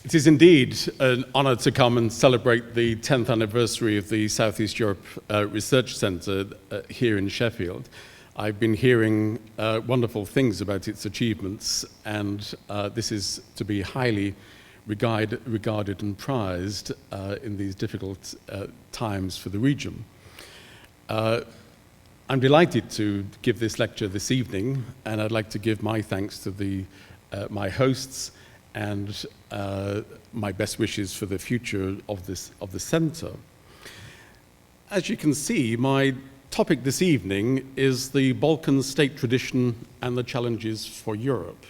It is indeed an honor to come and celebrate the 10th anniversary of the Southeast Europe Research Centre here in Sheffield. I've been hearing wonderful things about its achievements, and this is to be highly regarded and prized in these difficult times for the region. I'm delighted to give this lecture this evening, and I'd like to give my thanks to my hosts and my best wishes for the future of the centre. As you can see, my topic this evening is the Balkan state tradition and the challenges for Europe.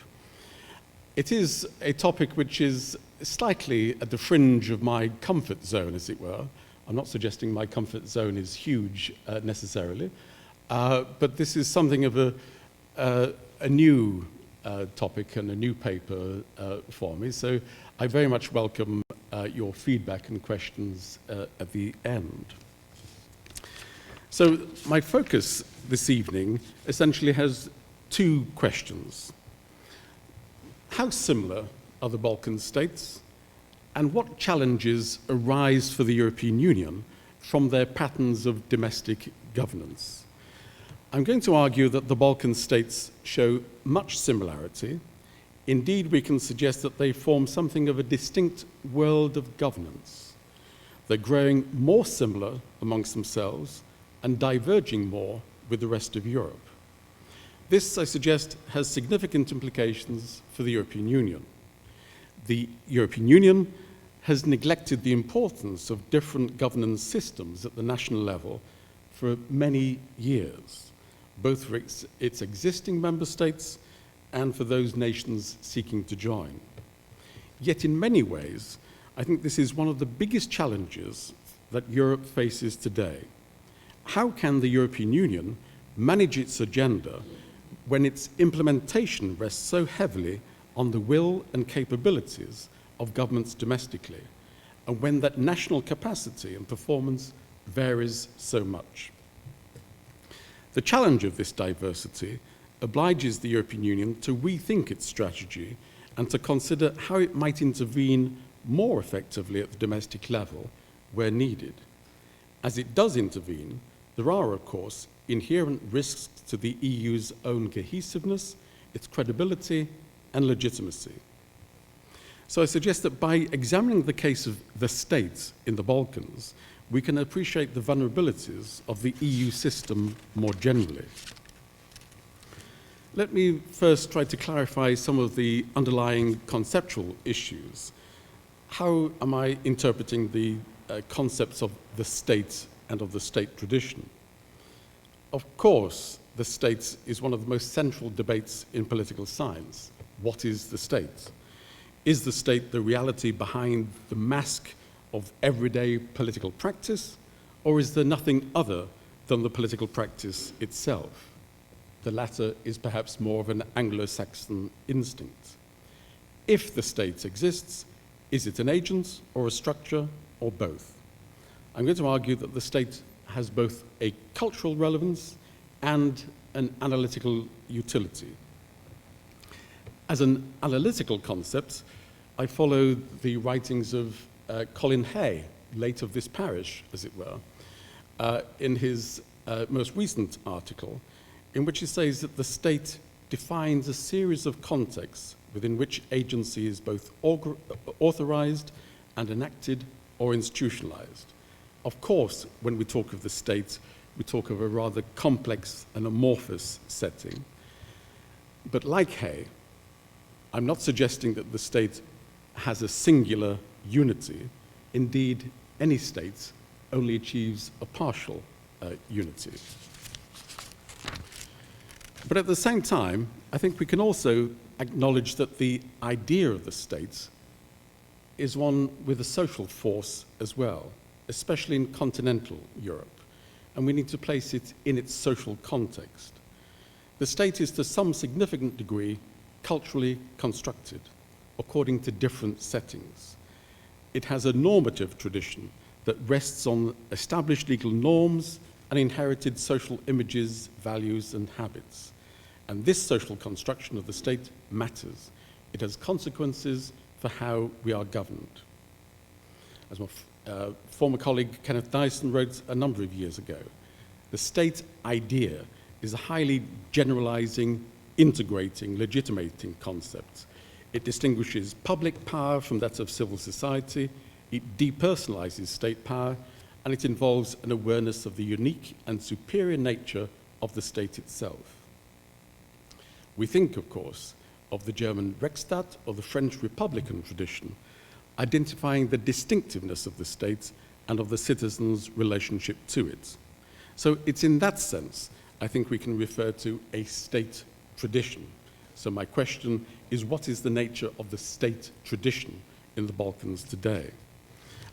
It is a topic which is slightly at the fringe of my comfort zone, as it were. I'm not suggesting my comfort zone is huge necessarily, but this is something of a new topic and a new paper for me, so I very much welcome your feedback and questions at the end. So my focus this evening essentially has two questions. How similar are the Balkan states, and what challenges arise for the European Union from their patterns of domestic governance? I'm going to argue that the Balkan states show much similarity. Indeed, we can suggest that they form something of a distinct world of governance. They're growing more similar amongst themselves and diverging more with the rest of Europe. This, I suggest, has significant implications for the European Union. The European Union has neglected the importance of different governance systems at the national level for many years, both for its existing member states and for those nations seeking to join. Yet in many ways, I think this is one of the biggest challenges that Europe faces today. How can the European Union manage its agenda when its implementation rests so heavily on the will and capabilities of governments domestically, and when that national capacity and performance varies so much? The challenge of this diversity obliges the European Union to rethink its strategy and to consider how it might intervene more effectively at the domestic level where needed. As it does intervene, there are, of course, inherent risks to the EU's own cohesiveness, its credibility, and legitimacy. So I suggest that by examining the case of the states in the Balkans, we can appreciate the vulnerabilities of the EU system more generally. Let me first try to clarify some of the underlying conceptual issues. How am I interpreting the concepts of the state and of the state tradition? Of course, the state is one of the most central debates in political science. What is the state? Is the state the reality behind the mask of everyday political practice, or is there nothing other than the political practice itself? The latter is perhaps more of an Anglo-Saxon instinct. If the state exists, is it an agent or a structure or both? I'm going to argue that the state has both a cultural relevance and an analytical utility. As an analytical concept, I follow the writings of Colin Hay, late of this parish, as it were, in his most recent article, in which he says that the state defines a series of contexts within which agency is both authorized and enacted or institutionalized. Of course, when we talk of the state, we talk of a rather complex and amorphous setting. But like Hay, I'm not suggesting that the state has a singular unity. Indeed, any state only achieves a partial unity. But at the same time, I think we can also acknowledge that the idea of the state is one with a social force as well, especially in continental Europe, and we need to place it in its social context. The state is to some significant degree culturally constructed according to different settings. It has a normative tradition that rests on established legal norms and inherited social images, values, and habits. And this social construction of the state matters. It has consequences for how we are governed. As my former colleague Kenneth Dyson wrote a number of years ago, the state idea is a highly generalizing, integrating, legitimating concept. It distinguishes public power from that of civil society, it depersonalizes state power, and it involves an awareness of the unique and superior nature of the state itself. We think, of course, of the German Rechtsstaat or the French Republican tradition, identifying the distinctiveness of the state and of the citizens' relationship to it. So it's in that sense, I think we can refer to a state tradition. So my question is, what is the nature of the state tradition in the Balkans today?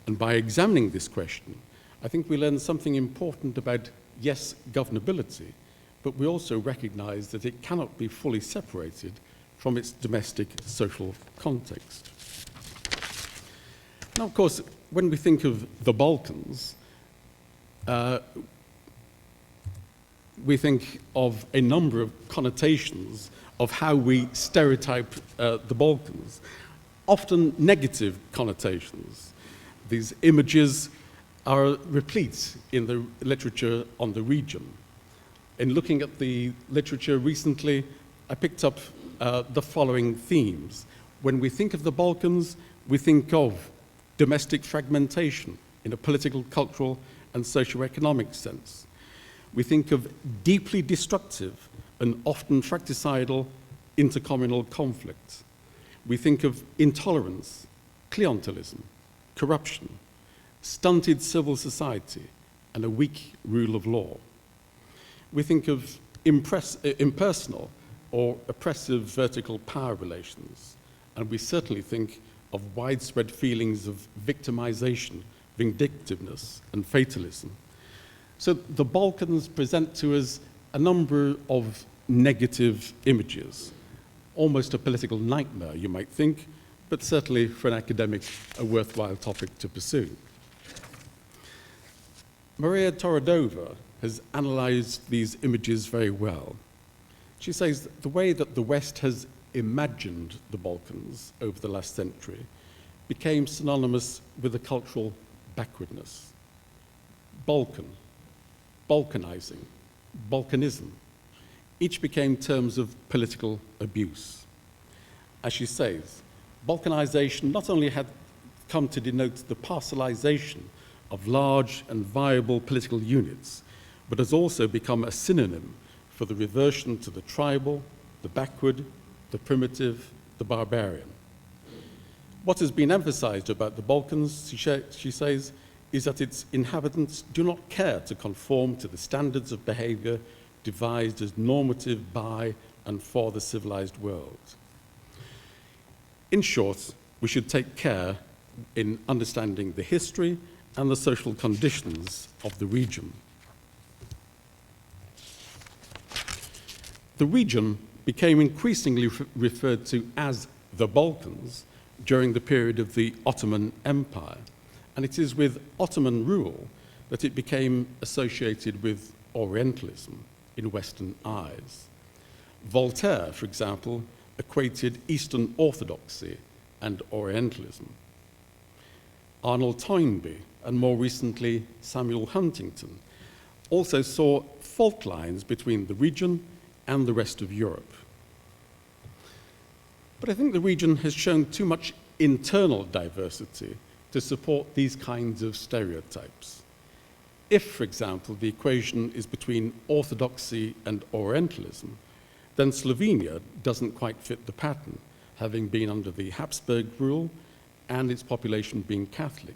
And by examining this question, I think we learn something important about, yes, governability, but we also recognize that it cannot be fully separated from its domestic social context. Now, of course, when we think of the Balkans, we think of a number of connotations of how we stereotype the Balkans, often negative connotations. These images are replete in the literature on the region. In looking at the literature recently, I picked up the following themes. When we think of the Balkans, we think of domestic fragmentation in a political, cultural, and socio-economic sense. We think of deeply destructive and often fratricidal intercommunal conflict. We think of intolerance, clientelism, corruption, stunted civil society, and a weak rule of law. We think of impersonal or oppressive vertical power relations, and we certainly think of widespread feelings of victimization, vindictiveness, and fatalism. So the Balkans present to us a number of negative images, almost a political nightmare, you might think, but certainly for an academic, a worthwhile topic to pursue. Maria Torodova has analyzed these images very well. She says the way that the West has imagined the Balkans over the last century became synonymous with a cultural backwardness. Balkan, Balkanizing, Balkanism, each became terms of political abuse. As she says, Balkanization not only had come to denote the parcelization of large and viable political units, but has also become a synonym for the reversion to the tribal, the backward, the primitive, the barbarian. What has been emphasized about the Balkans, she says, is that its inhabitants do not care to conform to the standards of behavior devised as normative by and for the civilized world. In short, we should take care in understanding the history and the social conditions of the region. The region became increasingly referred to as the Balkans during the period of the Ottoman Empire, and it is with Ottoman rule that it became associated with Orientalism in Western eyes. Voltaire, for example, equated Eastern Orthodoxy and Orientalism. Arnold Toynbee, and more recently Samuel Huntington, also saw fault lines between the region and the rest of Europe. But I think the region has shown too much internal diversity to support these kinds of stereotypes. If, for example, the equation is between Orthodoxy and Orientalism, then Slovenia doesn't quite fit the pattern, having been under the Habsburg rule and its population being Catholic.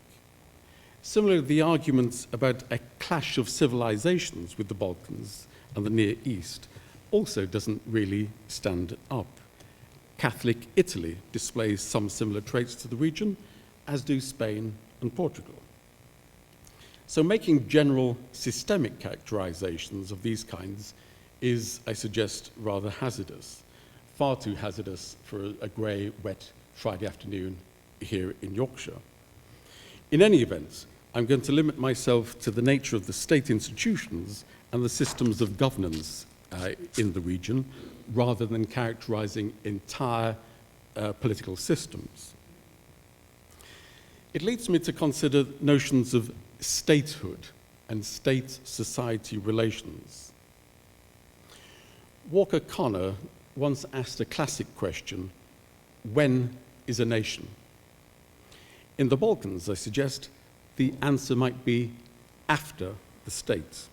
Similarly, the arguments about a clash of civilizations with the Balkans and the Near East also doesn't really stand up. Catholic Italy displays some similar traits to the region, as do Spain and Portugal. So making general systemic characterizations of these kinds is, I suggest, rather hazardous, far too hazardous for a grey, wet Friday afternoon here in Yorkshire. In any event, I'm going to limit myself to the nature of the state institutions and the systems of governance in the region, rather than characterizing entire political systems. It leads me to consider notions of statehood and state-society relations. Walker Connor once asked a classic question: when is a nation? In the Balkans, I suggest, the answer might be after the state.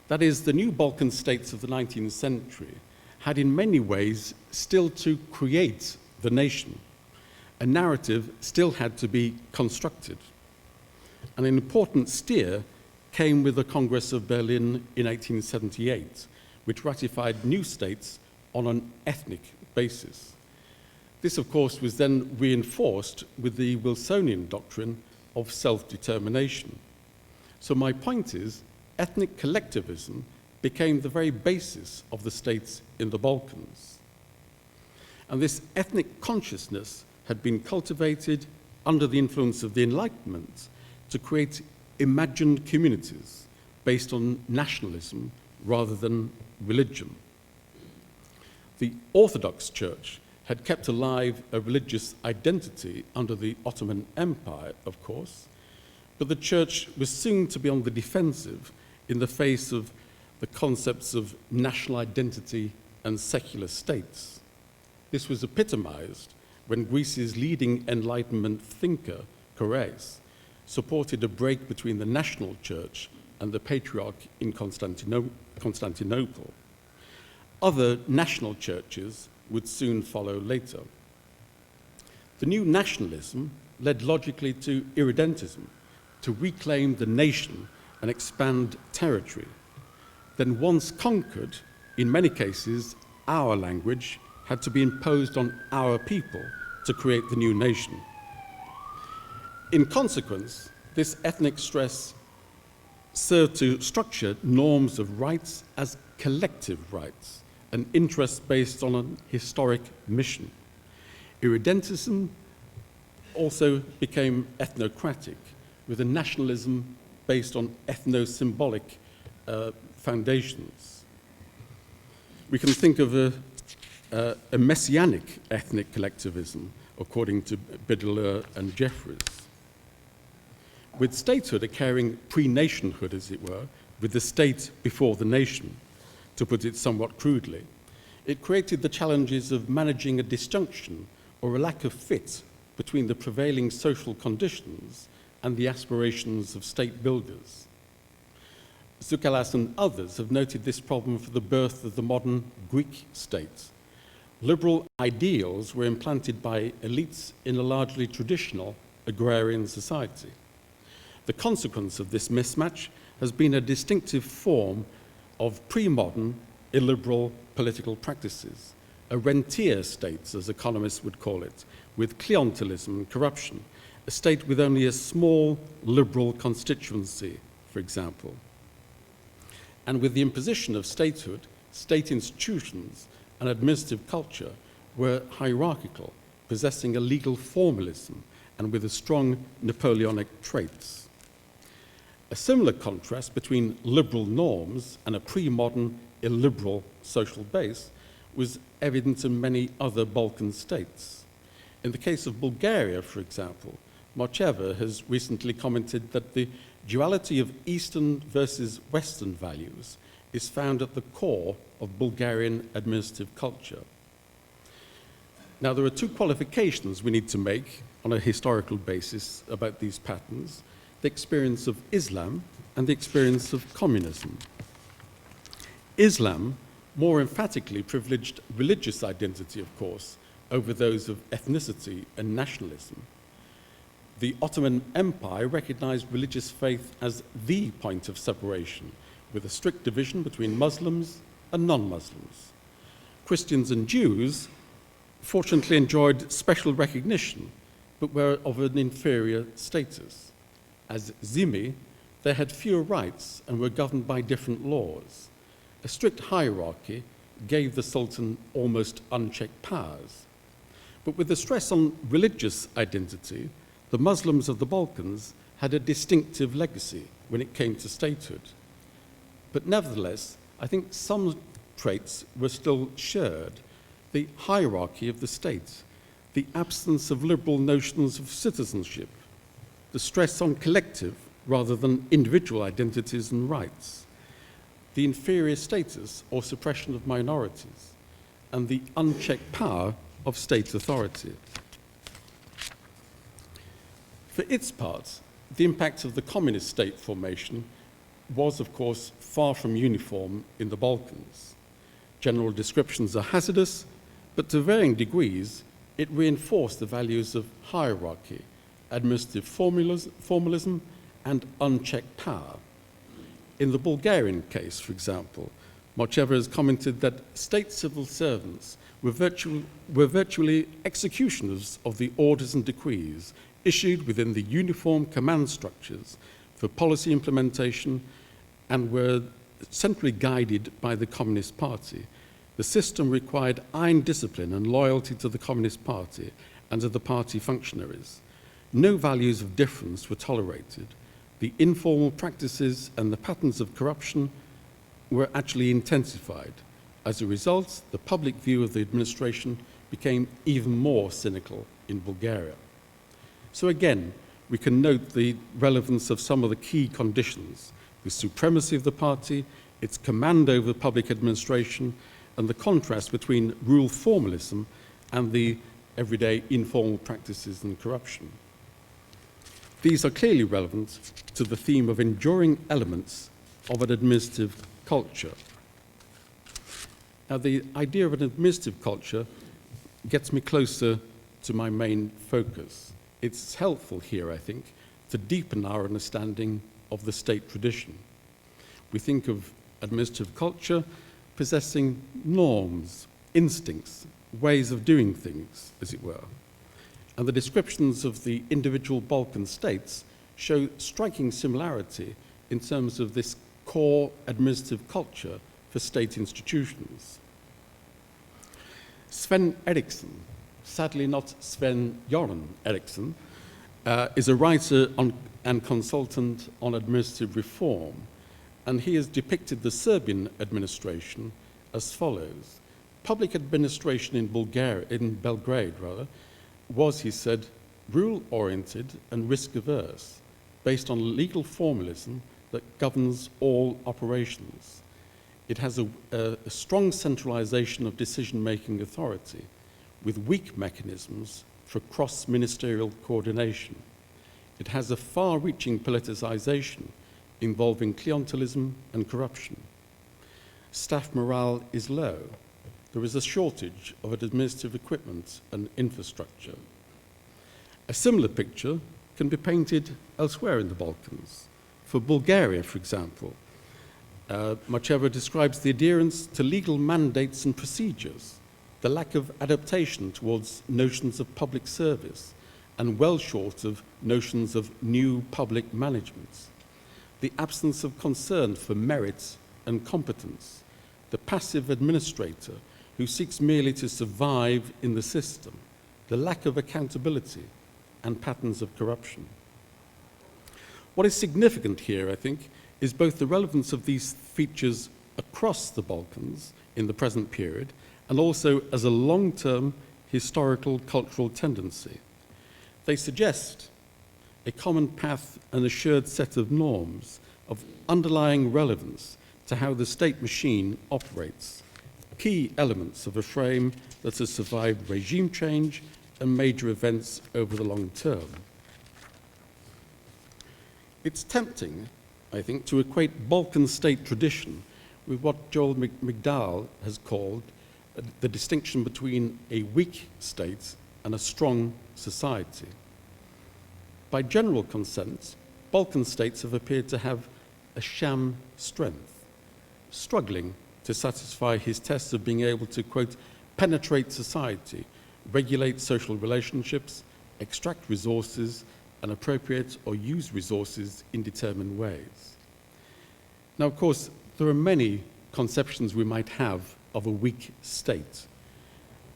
That is, the new Balkan states of the 19th century had in many ways still to create the nation. A narrative still had to be constructed. And an important steer came with the Congress of Berlin in 1878, which ratified new states on an ethnic basis. This, of course, was then reinforced with the Wilsonian doctrine of self-determination. So my point is, ethnic collectivism became the very basis of the states in the Balkans. And this ethnic consciousness had been cultivated under the influence of the Enlightenment to create imagined communities based on nationalism rather than religion. The Orthodox Church had kept alive a religious identity under the Ottoman Empire, of course, but the Church was soon to be on the defensive in the face of the concepts of national identity and secular states. This was epitomized when Greece's leading Enlightenment thinker, Korais, supported a break between the national church and the Patriarch in Constantinople. Other national churches would soon follow later. The new nationalism led logically to irredentism, to reclaim the nation and expand territory. Then once conquered, in many cases, our language had to be imposed on our people to create the new nation. In consequence, this ethnic stress served to structure norms of rights as collective rights, an interest based on a historic mission. Irredentism also became ethnocratic, with a nationalism based on ethno-symbolic foundations. We can think of a messianic ethnic collectivism, according to Biddler and Jeffreys. With statehood occurring pre-nationhood, as it were, with the state before the nation, to put it somewhat crudely, it created the challenges of managing a disjunction or a lack of fit between the prevailing social conditions and the aspirations of state builders. Tsoukalas and others have noted this problem for the birth of the modern Greek state. Liberal ideals were implanted by elites in a largely traditional agrarian society. The consequence of this mismatch has been a distinctive form of pre-modern, illiberal political practices, a rentier state, as economists would call it, with clientelism and corruption, a state with only a small liberal constituency, for example. And with the imposition of statehood, state institutions and administrative culture were hierarchical, possessing a legal formalism and with a strong Napoleonic traits. A similar contrast between liberal norms and a pre-modern illiberal social base was evident in many other Balkan states. In the case of Bulgaria, for example, Marcheva has recently commented that the duality of Eastern versus Western values is found at the core of Bulgarian administrative culture. Now, there are two qualifications we need to make on a historical basis about these patterns: the experience of Islam and the experience of communism. Islam more emphatically privileged religious identity, of course, over those of ethnicity and nationalism. The Ottoman Empire recognized religious faith as the point of separation, with a strict division between Muslims and non-Muslims. Christians and Jews fortunately enjoyed special recognition, but were of an inferior status. As zimmi, they had fewer rights and were governed by different laws. A strict hierarchy gave the Sultan almost unchecked powers. But with the stress on religious identity, the Muslims of the Balkans had a distinctive legacy when it came to statehood. But nevertheless, I think some traits were still shared: the hierarchy of the state, the absence of liberal notions of citizenship, the stress on collective rather than individual identities and rights, the inferior status or suppression of minorities, and the unchecked power of state authority. For its part, the impact of the communist state formation was, of course, far from uniform in the Balkans. General descriptions are hazardous, but to varying degrees, it reinforced the values of hierarchy, administrative formalism, and unchecked power. In the Bulgarian case, for example, Mocheva has commented that state civil servants were virtually executioners of the orders and decrees issued within the uniform command structures for policy implementation and were centrally guided by the Communist Party. The system required iron discipline and loyalty to the Communist Party and to the party functionaries. No values of difference were tolerated. The informal practices and the patterns of corruption were actually intensified. As a result, the public view of the administration became even more cynical in Bulgaria. So again, we can note the relevance of some of the key conditions: the supremacy of the party, its command over public administration, and the contrast between rule formalism and the everyday informal practices and corruption. These are clearly relevant to the theme of enduring elements of an administrative culture. Now, the idea of an administrative culture gets me closer to my main focus. It's helpful here, I think, to deepen our understanding of the state tradition. We think of administrative culture possessing norms, instincts, ways of doing things, as it were. And the descriptions of the individual Balkan states show striking similarity in terms of this core administrative culture for state institutions. Sven Eriksson, sadly not Sven-Göran Eriksson, is a writer and consultant on administrative reform, and he has depicted the Serbian administration as follows. Public administration in Belgrade was, he said, rule-oriented and risk-averse, based on legal formalism that governs all operations. It has a strong centralization of decision-making authority, with weak mechanisms for cross-ministerial coordination. It has a far-reaching politicization involving clientelism and corruption. Staff morale is low. There is a shortage of administrative equipment and infrastructure. A similar picture can be painted elsewhere in the Balkans. For Bulgaria, for example, Mocheva describes the adherence to legal mandates and procedures, the lack of adaptation towards notions of public service, and well short of notions of new public management, the absence of concern for merit and competence, the passive administrator who seeks merely to survive in the system, the lack of accountability, and patterns of corruption. What is significant here, I think, is both the relevance of these features across the Balkans in the present period and also as a long-term historical cultural tendency. They suggest a common path and a shared set of norms of underlying relevance to how the state machine operates, key elements of a frame that has survived regime change and major events over the long term. It's tempting, I think, to equate Balkan state tradition with what Joel McDowell has called the distinction between a weak state and a strong society. By general consent, Balkan states have appeared to have a sham strength, struggling to satisfy his test of being able to, quote, penetrate society, regulate social relationships, extract resources, and appropriate or use resources in determined ways. Now, of course, there are many conceptions we might have of a weak state,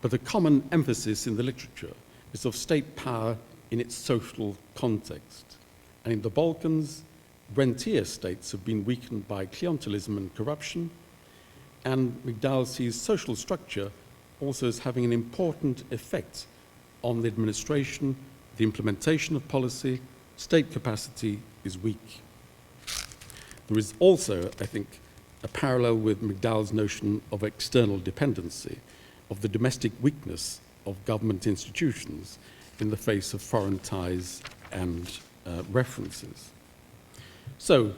but a common emphasis in the literature is of state power in its social context. And in the Balkans, rentier states have been weakened by clientelism and corruption, and McDowell sees social structure also as having an important effect on the administration, the implementation of policy, state capacity is weak. There is also, I think, a parallel with McDowell's notion of external dependency, of the domestic weakness of government institutions in the face of foreign ties and references. So,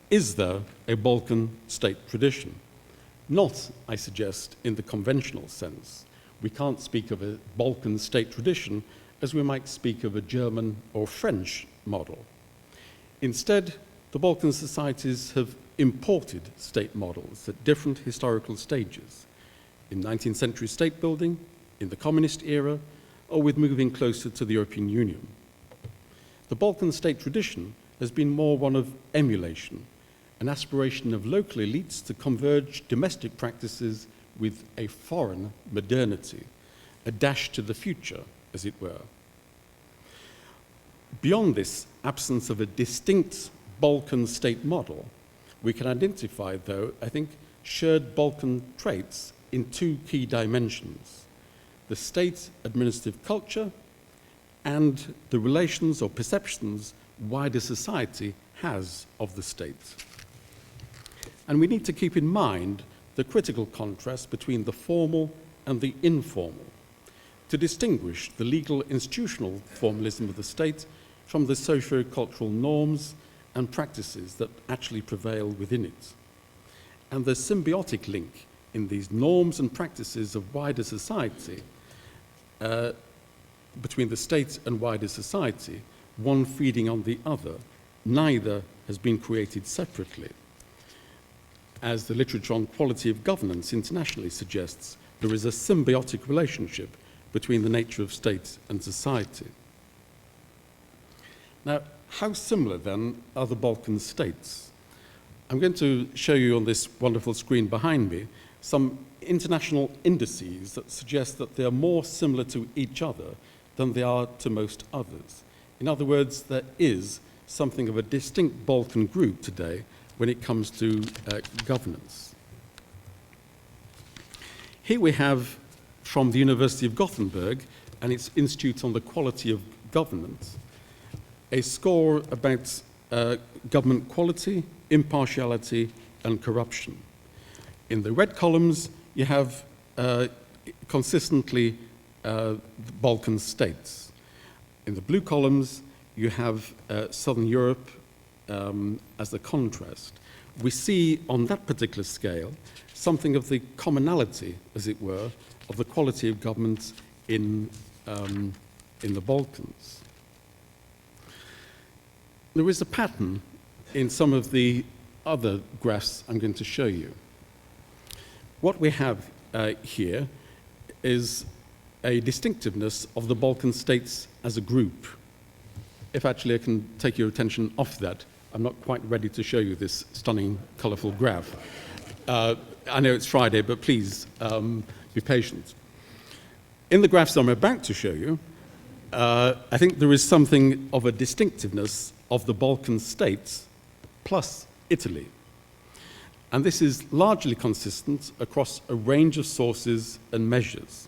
is there a Balkan state tradition? Not, I suggest, in the conventional sense. We can't speak of a Balkan state tradition as we might speak of a German or French model. Instead, the Balkan societies have imported state models at different historical stages, in 19th century state building, in the communist era, or with moving closer to the European Union. The Balkan state tradition has been more one of emulation, an aspiration of local elites to converge domestic practices with a foreign modernity, a dash to the future, as it were. Beyond this absence of a distinct Balkan state model, we can identify, though, I think, shared Balkan traits in two key dimensions: the state administrative culture and the relations or perceptions wider society has of the state. And we need to keep in mind the critical contrast between the formal and the informal, to distinguish the legal institutional formalism of the state from the socio-cultural norms and practices that actually prevail within it. And the symbiotic link in these norms and practices of wider society, between the state and wider society, one feeding on the other, neither has been created separately. As the literature on quality of governance internationally suggests, there is a symbiotic relationship between the nature of state and society. Now, how similar then are the Balkan states? I'm going to show you on this wonderful screen behind me some international indices that suggest that they are more similar to each other than they are to most others. In other words, there is something of a distinct Balkan group today when it comes to governance. Here we have from the University of Gothenburg and its Institute on the Quality of Governance a score about government quality, impartiality, and corruption. In the red columns, you have consistently the Balkan states. In the blue columns, you have Southern Europe as the contrast. We see on that particular scale something of the commonality, as it were, of the quality of government in the Balkans. There is a pattern in some of the other graphs I'm going to show you. What we have here is a distinctiveness of the Balkan states as a group. If actually I can take your attention off that, I'm not quite ready to show you this stunning, colourful graph. I know it's Friday, but please be patient. In the graphs I'm about to show you, I think there is something of a distinctiveness of the Balkan states plus Italy. And this is largely consistent across a range of sources and measures.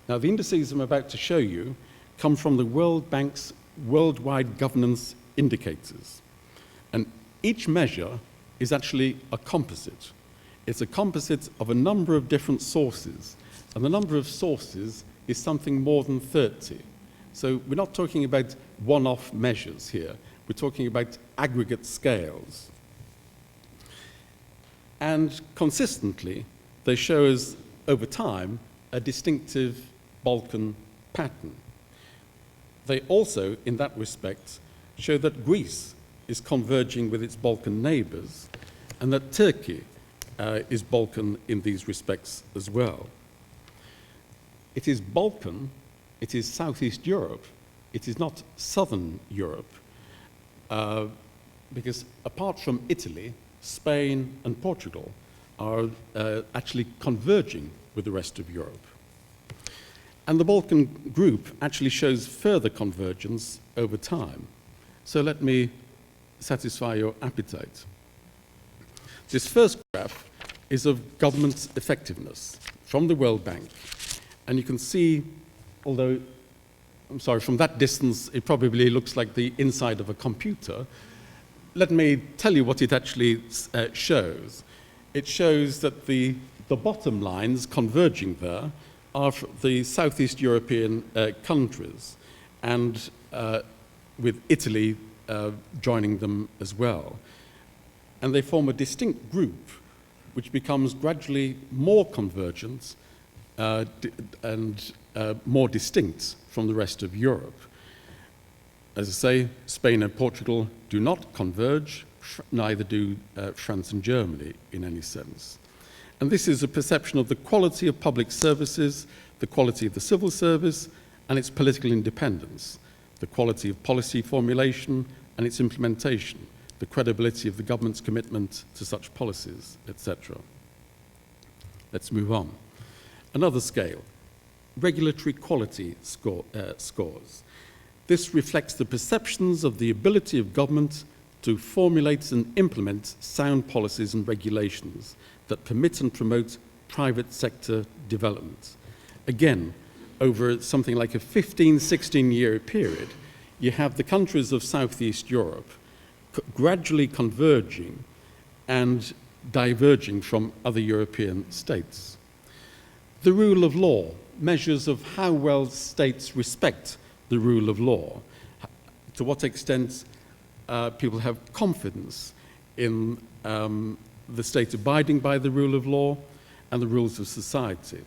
Now, the indices I'm about to show you come from the World Bank's Worldwide Governance Indicators. And each measure is actually a composite. It's a composite of a number of different sources. And the number of sources is something more than 30. So we're not talking about one-off measures here. We're talking about aggregate scales. And consistently, they show us, over time, a distinctive Balkan pattern. They also, in that respect, show that Greece is converging with its Balkan neighbours, and that Turkey is Balkan in these respects as well. It is Balkan, it is Southeast Europe, it is not Southern Europe, because apart from Italy, Spain and Portugal are actually converging with the rest of Europe. And the Balkan group actually shows further convergence over time. So let me satisfy your appetite. This first graph is of government effectiveness from the World Bank. And you can see, although I'm sorry, from that distance, it probably looks like the inside of a computer. Let me tell you what it actually shows. It shows that the bottom lines converging there are the Southeast European countries, and with Italy joining them as well. And they form a distinct group which becomes gradually more convergent and more distinct from the rest of Europe. As I say, Spain and Portugal do not converge, neither do France and Germany in any sense. And this is a perception of the quality of public services, the quality of the civil service, and its political independence, the quality of policy formulation and its implementation, the credibility of the government's commitment to such policies, etc. Let's move on. Another scale, regulatory quality scores. This reflects the perceptions of the ability of government to formulate and implement sound policies and regulations that permit and promote private sector development. Again, over something like a 15-16 year period, you have the countries of Southeast Europe gradually converging and diverging from other European states. The rule of law, measures of how well states respect the rule of law, to what extent people have confidence in the state abiding by the rule of law and the rules of society.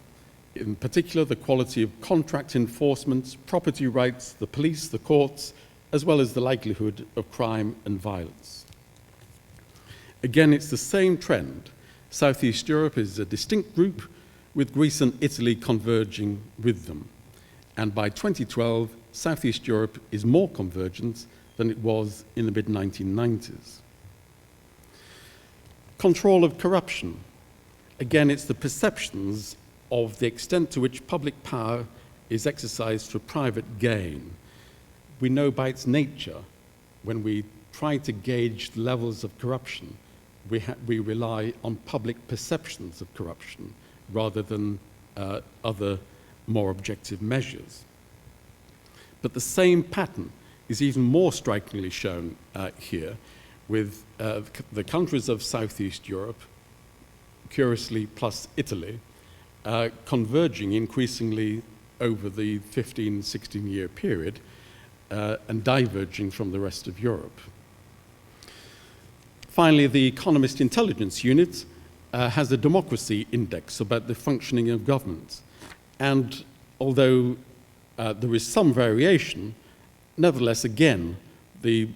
In particular, the quality of contract enforcement, property rights, the police, the courts, as well as the likelihood of crime and violence. Again, it's the same trend. Southeast Europe is a distinct group, with Greece and Italy converging with them. And by 2012, Southeast Europe is more convergent than it was in the mid-1990s. Control of corruption. Again, it's the perceptions of the extent to which public power is exercised for private gain. We know by its nature, when we try to gauge the levels of corruption, we rely on public perceptions of corruption rather than other more objective measures. But the same pattern is even more strikingly shown here with the countries of Southeast Europe, curiously plus Italy, converging increasingly over the 15-16 year period and diverging from the rest of Europe. Finally, the Economist Intelligence Unit has a democracy index about the functioning of government. And although there is some variation, nevertheless, again, the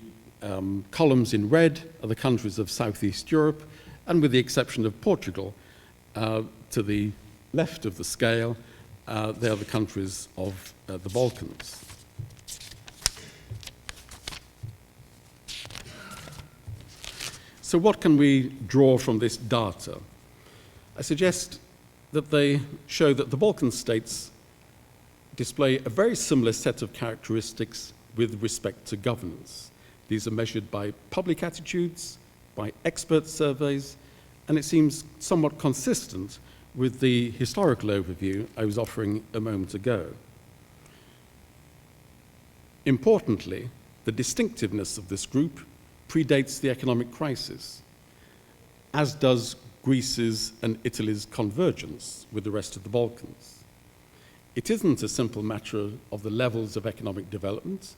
columns in red are the countries of Southeast Europe, and with the exception of Portugal, to the left of the scale, they are the countries of the Balkans. So what can we draw from this data? I suggest that they show that the Balkan states display a very similar set of characteristics with respect to governance. These are measured by public attitudes, by expert surveys, and it seems somewhat consistent with the historical overview I was offering a moment ago. Importantly, the distinctiveness of this group predates the economic crisis, as does Greece's and Italy's convergence with the rest of the Balkans. It isn't a simple matter of the levels of economic development.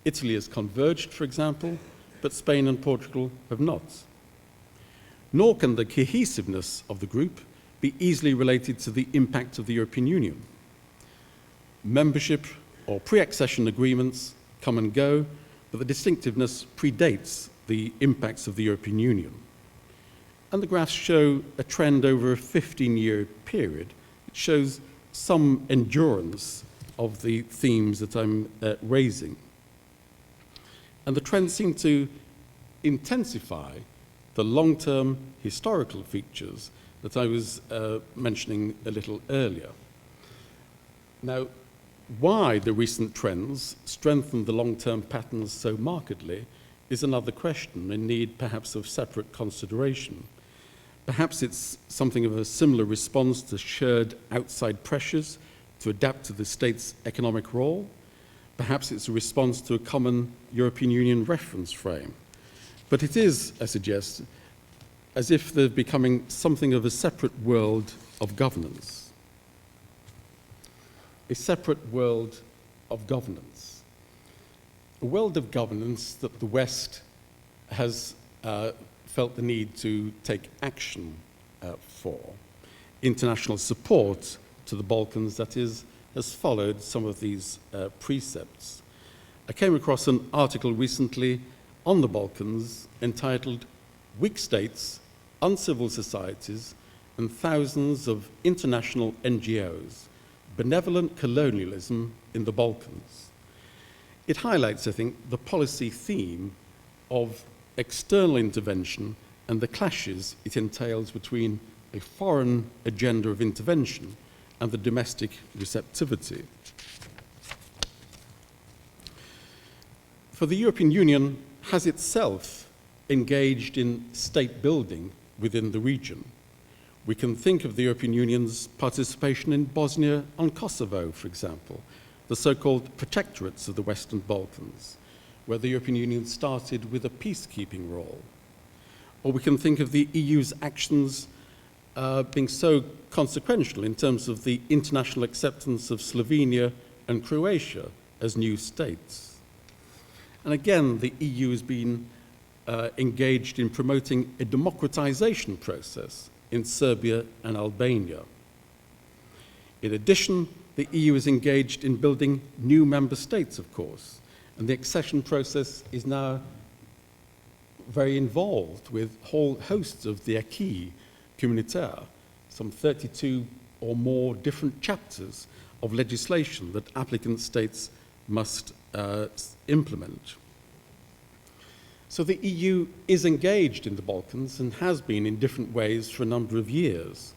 Italy has converged, for example, but Spain and Portugal have not. Nor can the cohesiveness of the group be easily related to the impact of the European Union. Membership or pre-accession agreements come and go, but the distinctiveness predates the impacts of the European Union. And the graphs show a trend over a 15-year period. It shows some endurance of the themes that I'm raising. And the trends seem to intensify the long-term historical features that I was mentioning a little earlier. Now, why the recent trends strengthen the long-term patterns so markedly is another question in need perhaps of separate consideration. Perhaps it's something of a similar response to shared outside pressures to adapt to the state's economic role. Perhaps it's a response to a common European Union reference frame. But it is, I suggest, as if they're becoming something of a separate world of governance. A separate world of governance. A world of governance that the West has felt the need to take action for. International support to the Balkans, that is, has followed some of these precepts. I came across an article recently on the Balkans entitled "Weak States, Uncivil Societies, and Thousands of International NGOs, Benevolent Colonialism in the Balkans." It highlights, I think, the policy theme of external intervention and the clashes it entails between a foreign agenda of intervention and the domestic receptivity. For the European Union has itself engaged in state building within the region. We can think of the European Union's participation in Bosnia and Kosovo, for example, the so-called protectorates of the Western Balkans, where the European Union started with a peacekeeping role. Or we can think of the EU's actions being so consequential in terms of the international acceptance of Slovenia and Croatia as new states. And again, the EU has been engaged in promoting a democratization process in Serbia and Albania. In addition, the EU is engaged in building new member states, of course, and the accession process is now very involved with whole hosts of the acquis communautaire, some 32 or more different chapters of legislation that applicant states must implement. So the EU is engaged in the Balkans and has been in different ways for a number of years.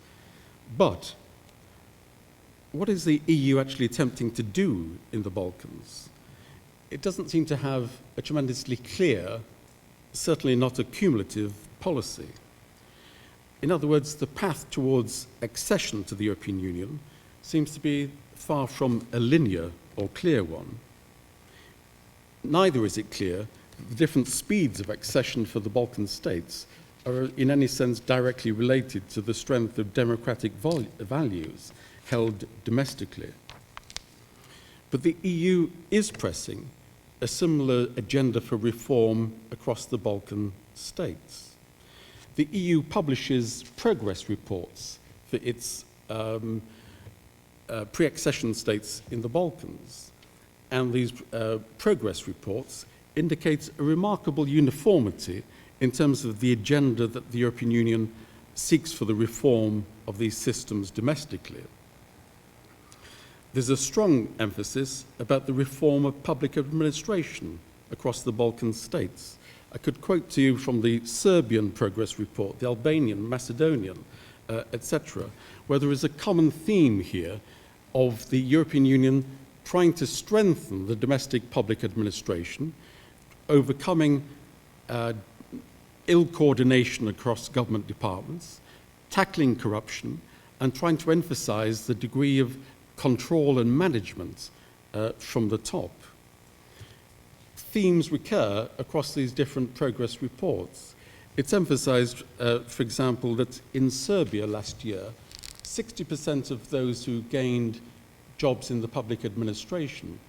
But what is the EU actually attempting to do in the Balkans? It doesn't seem to have a tremendously clear, certainly not a cumulative policy. In other words, the path towards accession to the European Union seems to be far from a linear or clear one. Neither is it clear that the different speeds of accession for the Balkan states are in any sense directly related to the strength of democratic values held domestically. But the EU is pressing a similar agenda for reform across the Balkan states. The EU publishes progress reports for its pre-accession states in the Balkans. And these progress reports indicate a remarkable uniformity in terms of the agenda that the European Union seeks for the reform of these systems domestically. There's a strong emphasis about the reform of public administration across the Balkan states. I could quote to you from the Serbian progress report, the Albanian, Macedonian, etc., where there is a common theme here of the European Union trying to strengthen the domestic public administration, overcoming ill coordination across government departments, tackling corruption, and trying to emphasize the degree of control and management from the top. Themes recur across these different progress reports. It's emphasized, for example, that in Serbia last year, 60% of those who gained jobs in the public administration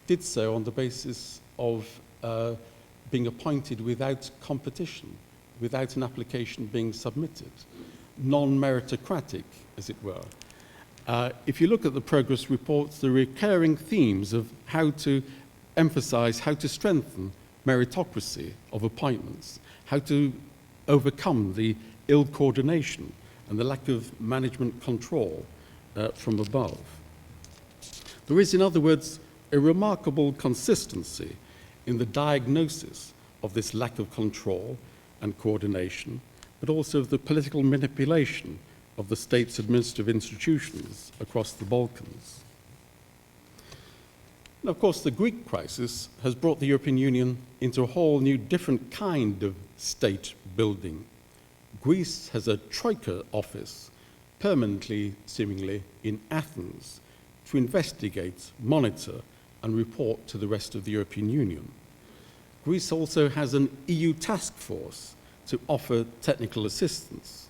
did so on the basis of being appointed without competition, without an application being submitted, non-meritocratic, as it were. If you look at the progress reports, the recurring themes of how to emphasize, how to strengthen meritocracy of appointments, how to overcome the ill coordination and the lack of management control from above. There is, in other words, a remarkable consistency in the diagnosis of this lack of control and coordination, but also of the political manipulation of the state's administrative institutions across the Balkans. And of course, the Greek crisis has brought the European Union into a whole new different kind of state building. Greece has a troika office permanently, seemingly, in Athens to investigate, monitor, and report to the rest of the European Union. Greece also has an EU task force to offer technical assistance.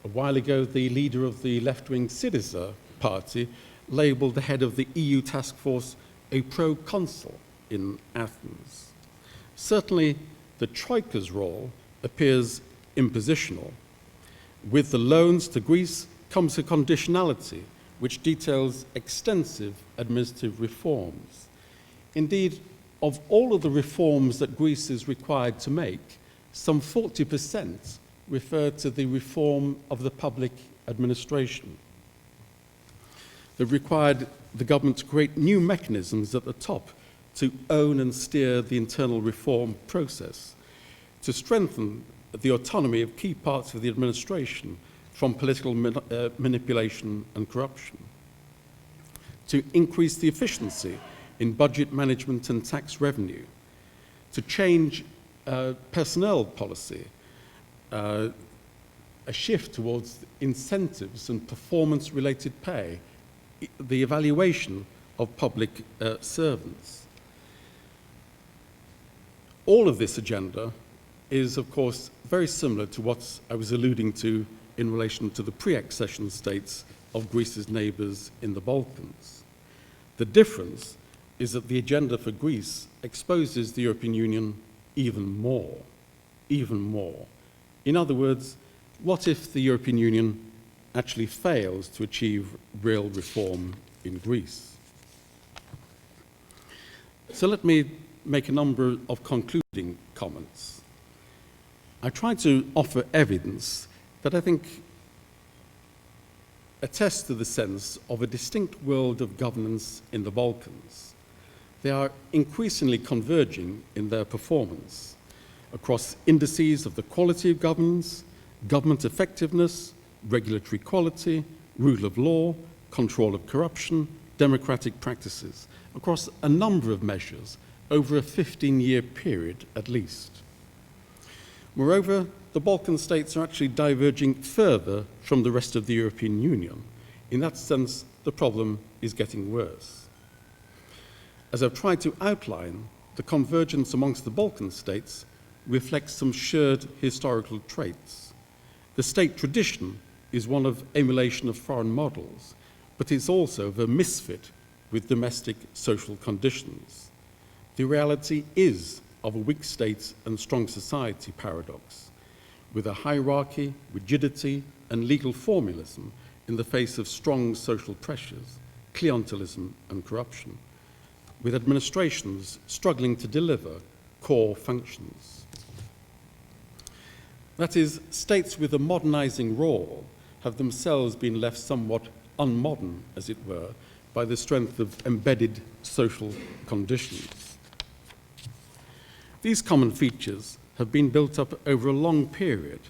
A while ago, the leader of the left-wing Syriza party labelled the head of the EU task force a pro-consul in Athens. Certainly, the Troika's role appears impositional. With the loans to Greece comes a conditionality which details extensive administrative reforms. Indeed, of all of the reforms that Greece is required to make, some 40% refer to the reform of the public administration. They required the government to create new mechanisms at the top to own and steer the internal reform process, to strengthen the autonomy of key parts of the administration from political manipulation and corruption, to increase the efficiency in budget management and tax revenue, to change personnel policy, a shift towards incentives and performance-related pay, the evaluation of public servants. All of this agenda is, of course, very similar to what I was alluding to in relation to the pre-accession states of Greece's neighbours in the Balkans. The difference is that the agenda for Greece exposes the European Union even more. In other words, what if the European Union actually fails to achieve real reform in Greece? So let me make a number of concluding comments. I try to offer evidence that I think attests to the sense of a distinct world of governance in the Balkans. They are increasingly converging in their performance across indices of the quality of governance, government effectiveness, regulatory quality, rule of law, control of corruption, democratic practices, across a number of measures over a 15-year period at least. Moreover, the Balkan states are actually diverging further from the rest of the European Union. In that sense, the problem is getting worse. As I've tried to outline, the convergence amongst the Balkan states reflects some shared historical traits. The state tradition is one of emulation of foreign models, but it's also of a misfit with domestic social conditions. The reality is of a weak state and strong society paradox, with a hierarchy, rigidity, and legal formalism in the face of strong social pressures, clientelism, and corruption, with administrations struggling to deliver core functions. That is, states with a modernizing role have themselves been left somewhat unmodern, as it were, by the strength of embedded social conditions. These common features have been built up over a long period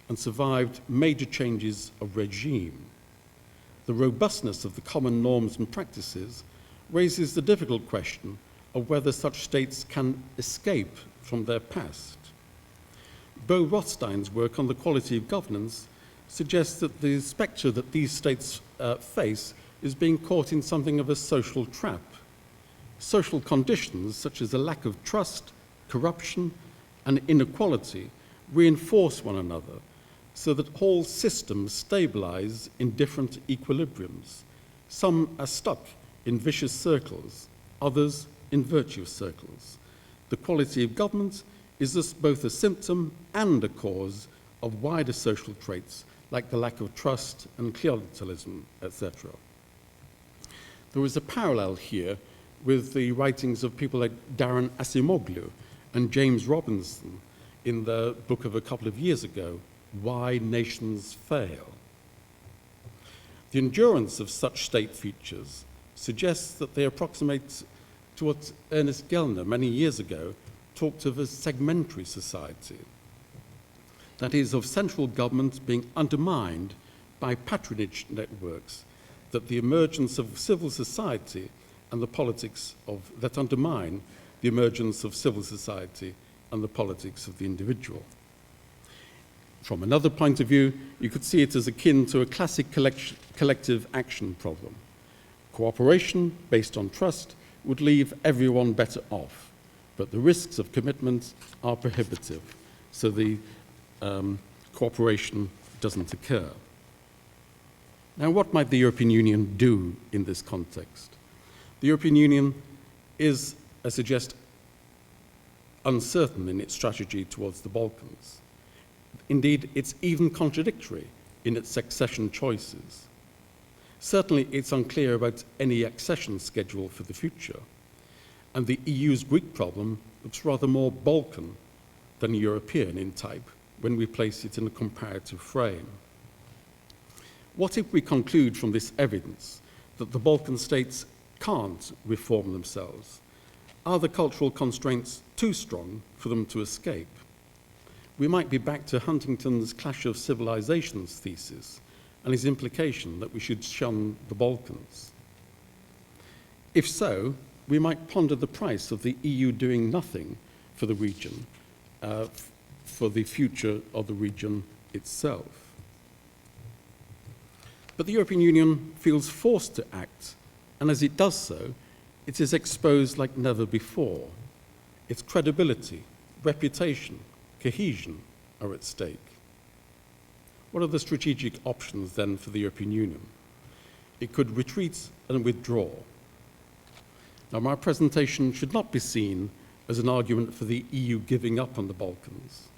and survived major changes of regime. The robustness of the common norms and practices raises the difficult question of whether such states can escape from their past. Bo Rothstein's work on the quality of governance suggests that the spectre that these states face is being caught in something of a social trap. Social conditions such as a lack of trust, corruption, and inequality reinforce one another so that whole systems stabilize in different equilibriums. Some are stuck in vicious circles, others in virtuous circles. The quality of government is thus both a symptom and a cause of wider social traits like the lack of trust and clientelism, etc. There is a parallel here with the writings of people like Darren Acemoglu and James Robinson in the book of a couple of years ago, Why Nations Fail. The endurance of such state features suggests that they approximate to what Ernest Gellner many years ago talked of as segmentary society. That is, of central government being undermined by patronage networks, that the emergence of civil society and the politics of that undermine the emergence of civil society and the politics of the individual. From another point of view, you could see it as akin to a classic collective action problem. Cooperation based on trust would leave everyone better off, but the risks of commitment are prohibitive, so the cooperation doesn't occur. Now, what might the European Union do in this context? The European Union is, I suggest, uncertain in its strategy towards the Balkans. Indeed, it's even contradictory in its accession choices. Certainly, it's unclear about any accession schedule for the future, and the EU's Greek problem looks rather more Balkan than European in type when we place it in a comparative frame. What if we conclude from this evidence that the Balkan states can't reform themselves? Are the cultural constraints too strong for them to escape? We might be back to Huntington's Clash of Civilizations thesis and his implication that we should shun the Balkans. If so, we might ponder the price of the EU doing nothing for the region, for the future of the region itself. But the European Union feels forced to act, and as it does so, it is exposed like never before. Its credibility, reputation, cohesion are at stake. What are the strategic options then for the European Union? It could retreat and withdraw. Now, my presentation should not be seen as an argument for the EU giving up on the Balkans.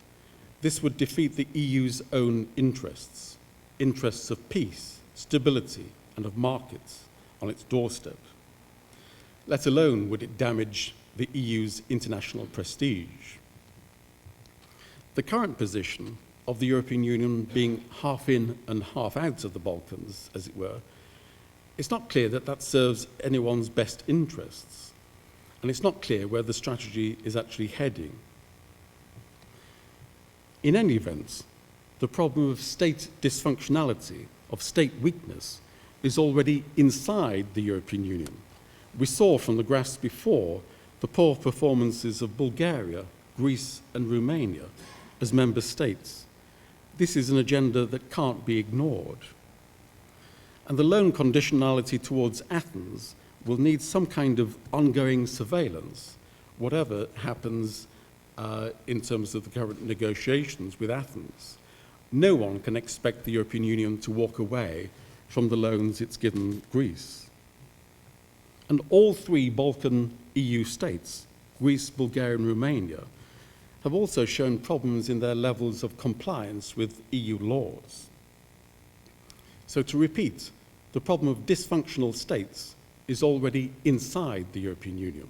This would defeat the EU's own interests, interests of peace, stability, and of markets on its doorstep. Let alone would it damage the EU's international prestige. The current position of the European Union being half in and half out of the Balkans, as it were, it's not clear that that serves anyone's best interests, and it's not clear where the strategy is actually heading. In any event, the problem of state dysfunctionality, of state weakness, is already inside the European Union. We saw from the graphs before the poor performances of Bulgaria, Greece, and Romania as member states. This is an agenda that can't be ignored. And the loan conditionality towards Athens will need some kind of ongoing surveillance, whatever happens in terms of the current negotiations with Athens. No one can expect the European Union to walk away from the loans it's given Greece. And all three Balkan EU states, Greece, Bulgaria, and Romania, have also shown problems in their levels of compliance with EU laws. So to repeat, the problem of dysfunctional states is already inside the European Union.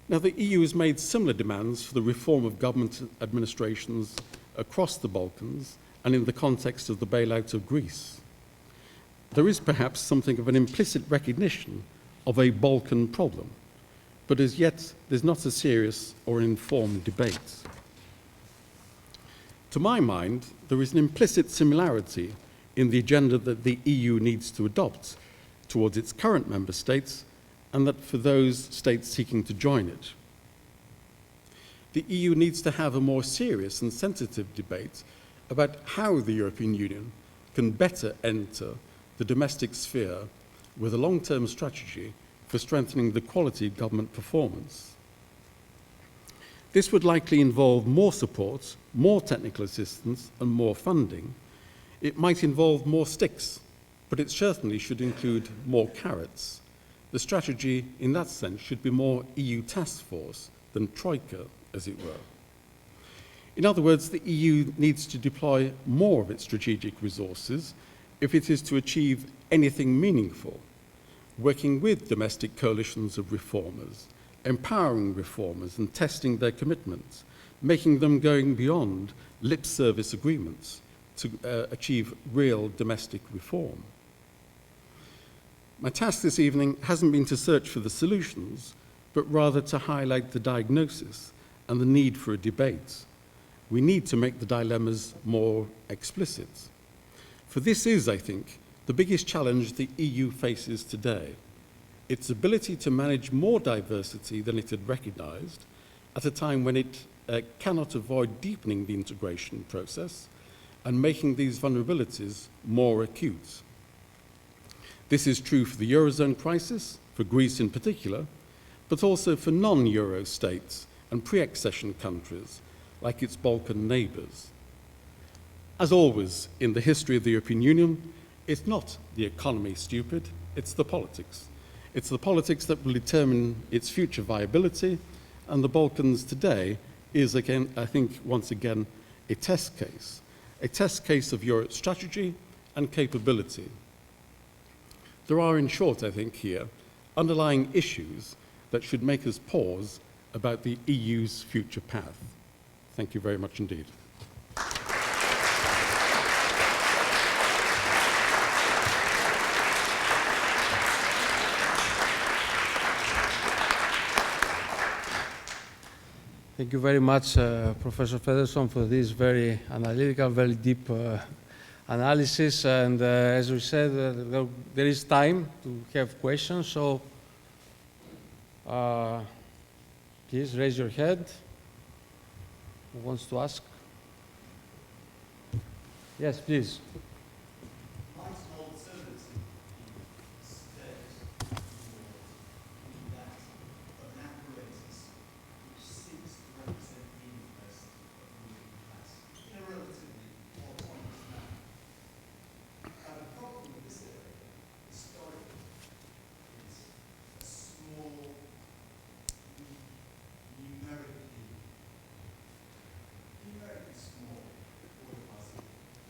Now, the EU has made similar demands for the reform of government administrations across the Balkans and in the context of the bailout of Greece. There is perhaps something of an implicit recognition of a Balkan problem, but as yet there's not a serious or informed debate. To my mind, there is an implicit similarity in the agenda that the EU needs to adopt towards its current member states and that for those states seeking to join it. The EU needs to have a more serious and sensitive debate about how the European Union can better enter the domestic sphere with a long-term strategy for strengthening the quality of government performance. This would likely involve more support, more technical assistance, and more funding. It might involve more sticks, but it certainly should include more carrots. The strategy, in that sense, should be more EU task force than troika, as it were. In other words, the EU needs to deploy more of its strategic resources if it is to achieve anything meaningful, working with domestic coalitions of reformers, empowering reformers and testing their commitments, making them going beyond lip service agreements to achieve real domestic reform. My task this evening hasn't been to search for the solutions, but rather to highlight the diagnosis and the need for a debate. We need to make the dilemmas more explicit. For this is, I think, the biggest challenge the EU faces today: its ability to manage more diversity than it had recognized at a time when it cannot avoid deepening the integration process and making these vulnerabilities more acute. This is true for the Eurozone crisis, for Greece in particular, but also for non-Euro states and pre-accession countries like its Balkan neighbours. As always in the history of the European Union, it's not the economy, stupid, it's the politics. It's the politics that will determine its future viability, and the Balkans today is, again, I think, once again, a test case of Europe's strategy and capability. There are, in short, I think, here, underlying issues that should make us pause about the EU's future path. Thank you very much indeed. Thank you very much, Professor Featherstone, for this very analytical, very deep analysis. And as we said, there is time to have questions. So please raise your hand. Who wants to ask? Yes, please.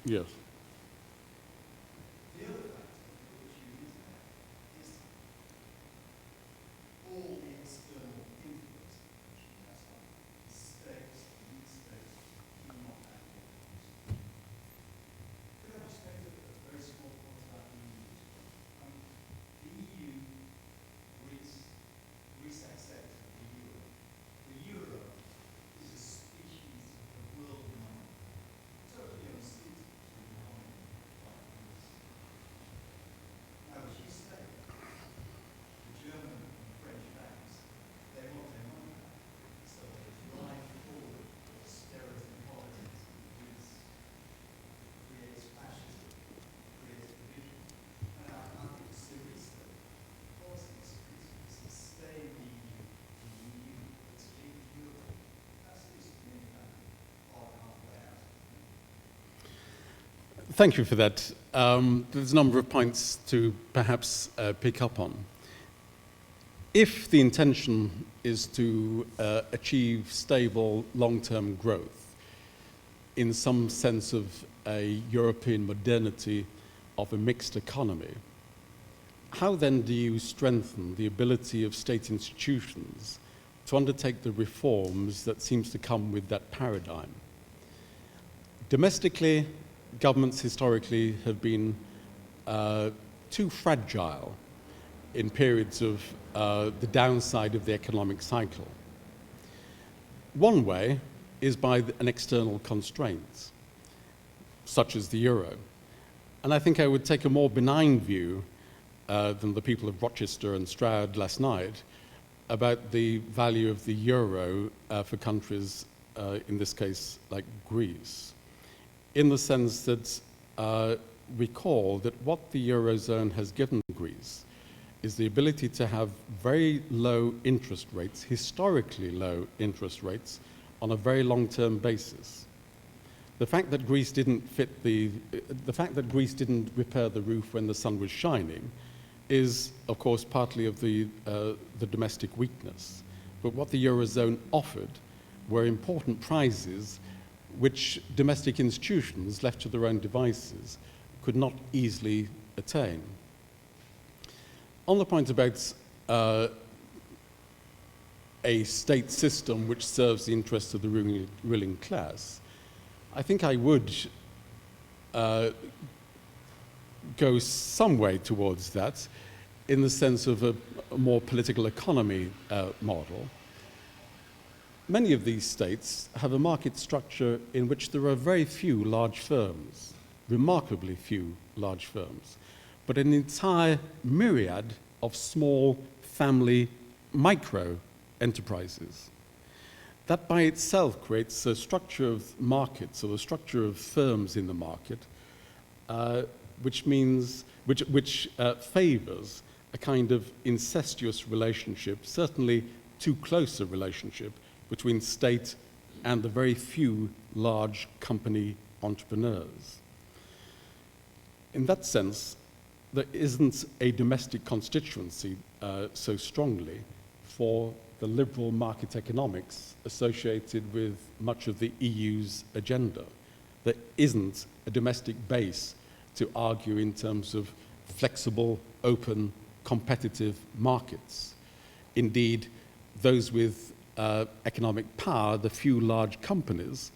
Yes. The other factor which you use there is all the external influence which it has on the states, these states do not have what. Could I just make a very small point about the EU? The EU, Greece accepted the euro. The euro is a species of world money, totally unsuited. Now, as you say, the German and French banks, they want their money back, so they drive forward austerity politics in Greece, creates fascism, creates division. And I think seriously, the policy is to stay in the EU, to keep Europe. That seems to me kind of far halfway out. Thank you for that. There's a number of points to perhaps pick up on. If the intention is to achieve stable long-term growth in some sense of a European modernity of a mixed economy, how then do you strengthen the ability of state institutions to undertake the reforms that seems to come with that paradigm? Domestically, governments historically have been too fragile in periods of the downside of the economic cycle. One way is by an external constraint, such as the euro. And I think I would take a more benign view than the people of Rochester and Stroud last night about the value of the euro for countries, in this case, like Greece, in the sense that recall that what the Eurozone has given Greece is the ability to have very low interest rates, historically low interest rates, on a very long-term basis. The fact that Greece didn't repair the roof when the sun was shining is, of course, partly of the domestic weakness. But what the Eurozone offered were important prizes which domestic institutions, left to their own devices, could not easily attain. On the point about a state system which serves the interests of the ruling class, I think I would go some way towards that in the sense of a more political economy model. Many of these states have a market structure in which there are very few large firms, remarkably few large firms, but an entire myriad of small family micro enterprises. That by itself creates a structure of markets, or a structure of firms in the market, which means which favors a kind of incestuous relationship, certainly too close a relationship between state and the very few large company entrepreneurs. In that sense, there isn't a domestic constituency so strongly for the liberal market economics associated with much of the EU's agenda. There isn't a domestic base to argue in terms of flexible, open, competitive markets. Indeed, those with economic power, the few large companies,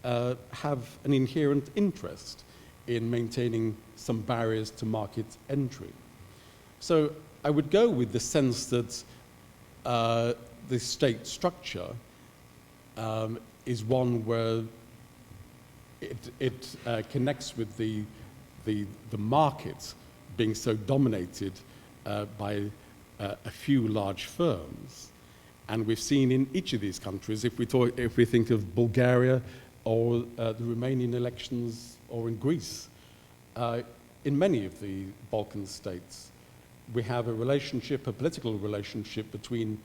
have an inherent interest in maintaining some barriers to market entry. So I would go with the sense that the state structure is one where it connects with the market being so dominated by a few large firms. And we've seen in each of these countries, if we think of Bulgaria or the Romanian elections or in Greece, in many of the Balkan states, we have a relationship, a political relationship between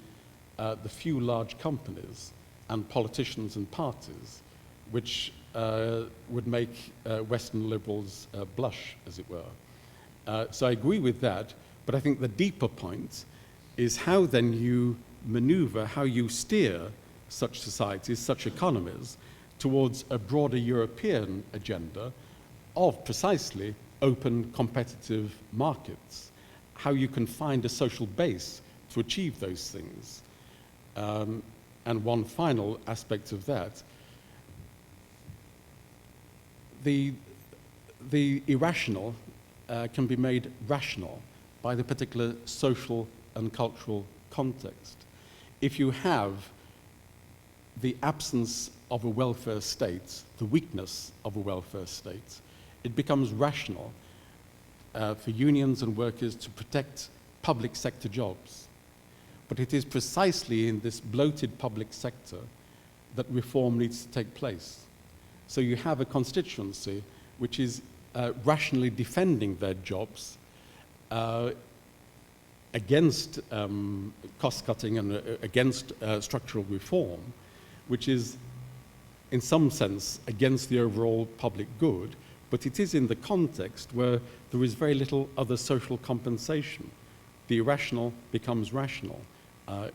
the few large companies and politicians and parties, which would make Western liberals blush, as it were. So I agree with that, but I think the deeper point is how then you maneuver, how you steer such societies, such economies, towards a broader European agenda of precisely open, competitive markets, how you can find a social base to achieve those things. And one final aspect of that, the irrational can be made rational by the particular social and cultural context. If you have the absence of a welfare state, the weakness of a welfare state, it becomes rational for unions and workers to protect public sector jobs. But it is precisely in this bloated public sector that reform needs to take place. So you have a constituency which is rationally defending their jobs against cost-cutting and against structural reform, which is in some sense against the overall public good, but it is in the context where there is very little other social compensation. The irrational becomes rational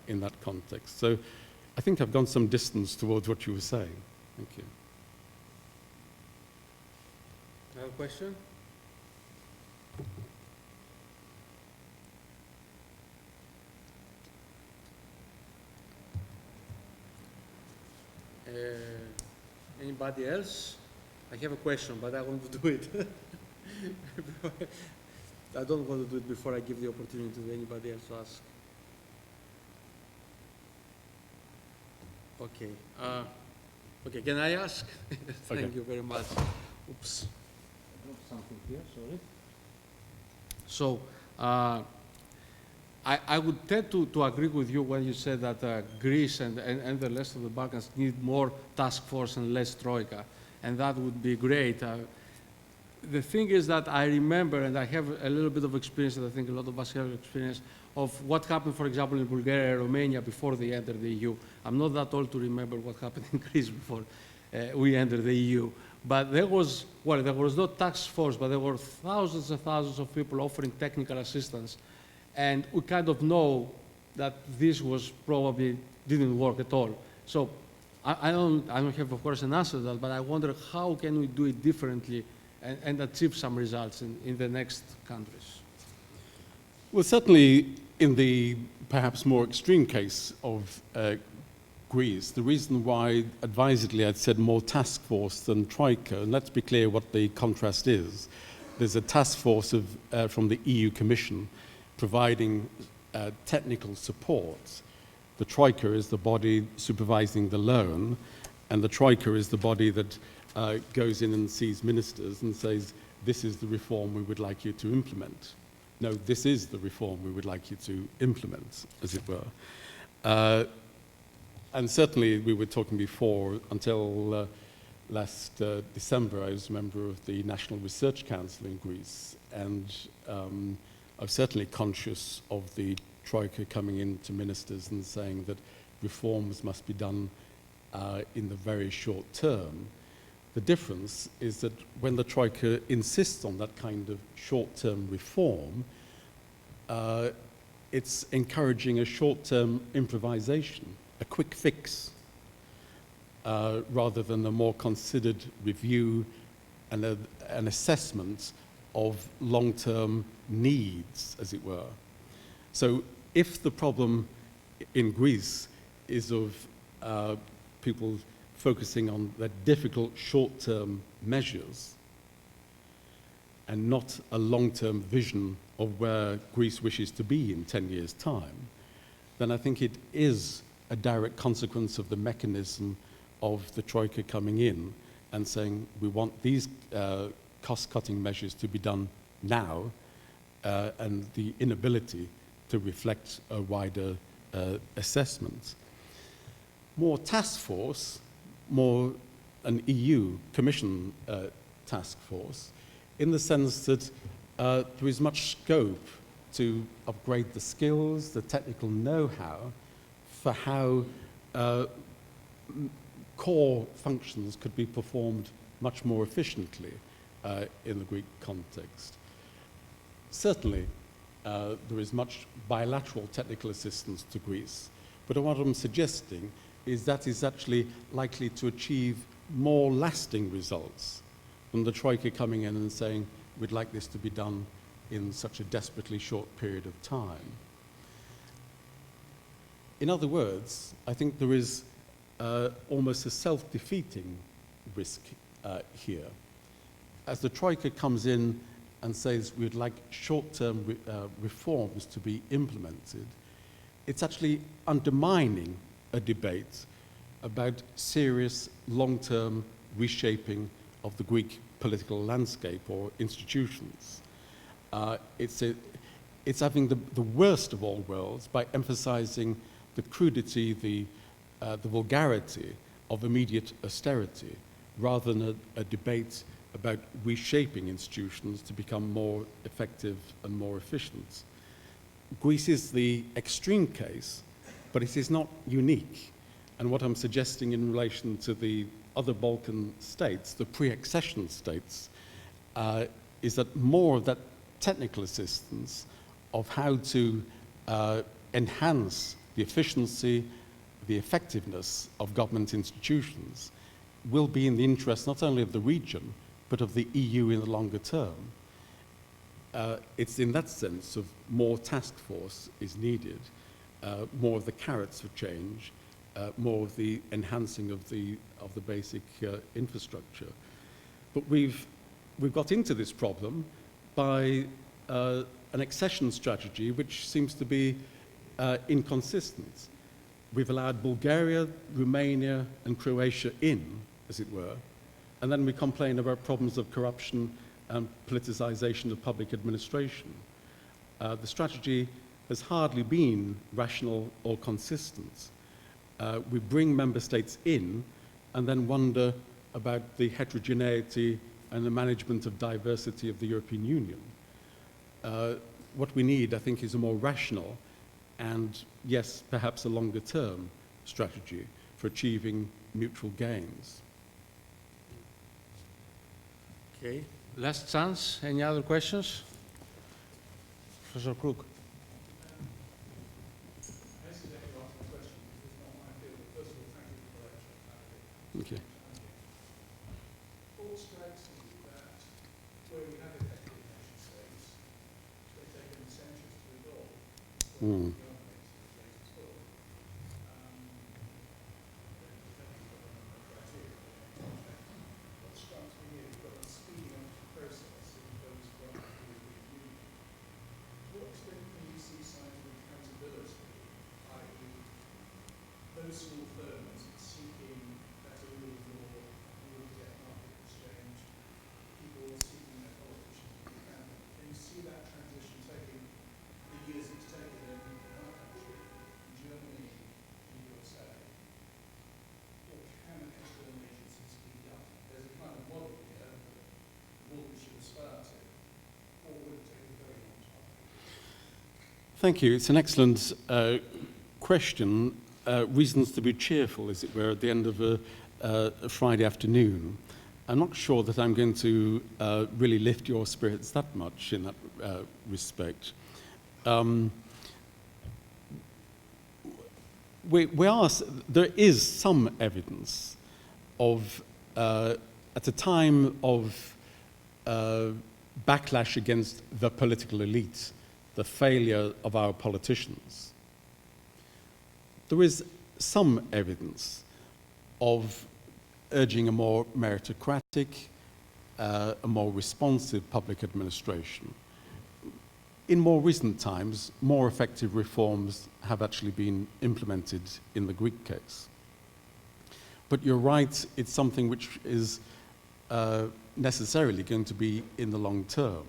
in that context. So I think I've gone some distance towards what you were saying. Thank you. Another question? Anybody else? I have a question, but I want to do it. I don't want to do it before I give the opportunity to anybody else to ask. Okay. Okay, can I ask? Thank you very much. Oops. I dropped something here, sorry. So, I would tend to agree with you when you said that Greece and the rest of the Balkans need more task force and less troika, and that would be great. The thing is that I remember, and I have a little bit of experience, and I think a lot of us have experience, of what happened, for example, in Bulgaria and Romania before they entered the EU. I'm not that old to remember what happened in Greece before we entered the EU. But there was, well, there was no task force, but there were thousands and thousands of people offering technical assistance. And we kind of know that this was probably didn't work at all. So I don't have, of course, an answer to that, but I wonder how can we do it differently and achieve some results in the next countries? Well, certainly in the perhaps more extreme case of Greece, the reason why advisedly I'd said more task force than troika, and let's be clear what the contrast is. There's a task force from the EU Commission providing technical support. The troika is the body supervising the loan, and the troika is the body that goes in and sees ministers and says, this is the reform we would like you to implement. No, this is the reform we would like you to implement, as it were. And certainly, we were talking before, until last December, I was a member of the National Research Council in Greece, and I'm certainly conscious of the Troika coming in to ministers and saying that reforms must be done in the very short term. The difference is that when the Troika insists on that kind of short-term reform, it's encouraging a short-term improvisation, a quick fix, rather than a more considered review and an assessment of long-term needs, as it were. So if the problem in Greece is of people focusing on the difficult short-term measures and not a long-term vision of where Greece wishes to be in 10 years' time, then I think it is a direct consequence of the mechanism of the Troika coming in and saying we want these cost-cutting measures to be done now, and the inability to reflect a wider assessment. More task force, more an EU Commission task force, in the sense that there is much scope to upgrade the skills, the technical know-how for how core functions could be performed much more efficiently in the Greek context. Certainly, there is much bilateral technical assistance to Greece, but what I'm suggesting is that is actually likely to achieve more lasting results than the Troika coming in and saying, we'd like this to be done in such a desperately short period of time. In other words, I think there is almost a self-defeating risk here. As the Troika comes in and says we'd like short-term reforms to be implemented, it's actually undermining a debate about serious long-term reshaping of the Greek political landscape or institutions. It's having the worst of all worlds by emphasizing the crudity, the vulgarity of immediate austerity, rather than a debate about reshaping institutions to become more effective and more efficient. Greece is the extreme case, but it is not unique. And what I'm suggesting in relation to the other Balkan states, the pre-accession states, is that more of that technical assistance of how to enhance the efficiency, the effectiveness of government institutions will be in the interest not only of the region, but of the EU in the longer term. It's in that sense of more task force is needed, more of the carrots for change, more of the enhancing of the basic infrastructure. But we've got into this problem by an accession strategy which seems to be inconsistent. We've allowed Bulgaria, Romania, and Croatia in, as it were, and then we complain about problems of corruption and politicization of public administration. The strategy has hardly been rational or consistent. We bring member states in and then wonder about the heterogeneity and the management of diversity of the European Union. What we need, I think, is a more rational and, yes, perhaps a longer-term strategy for achieving mutual gains. Okay, last chance. Any other questions? Professor Crook. I hesitate to answer the question because it's not my field. First of all, thank you for the lecture. Okay. All strikes me that where we have effective nation states, they take an centuries to evolve. Mm. What strikes me is we've got a speeding up the process in those from the European Union. To what extent can you see signs of accountability, i.e. those small firms seeking better rule of law, rule of debt market exchange, people seeking their politicians to be accountable? Can you see that transition taking the years it's taken in our country, in Germany, in the USA? Or can external agencies be done? There's a kind of model here that all we should aspire to. Or would Thank you. It's an excellent question. Reasons to be cheerful, as it were, at the end of a Friday afternoon. I'm not sure that I'm going to really lift your spirits that much in that respect. There is some evidence of, at a time of backlash against the political elite, the failure of our politicians, there is some evidence of urging a more meritocratic, a more responsive public administration. In more recent times, more effective reforms have actually been implemented in the Greek case. But you're right, it's something which is necessarily going to be in the long term.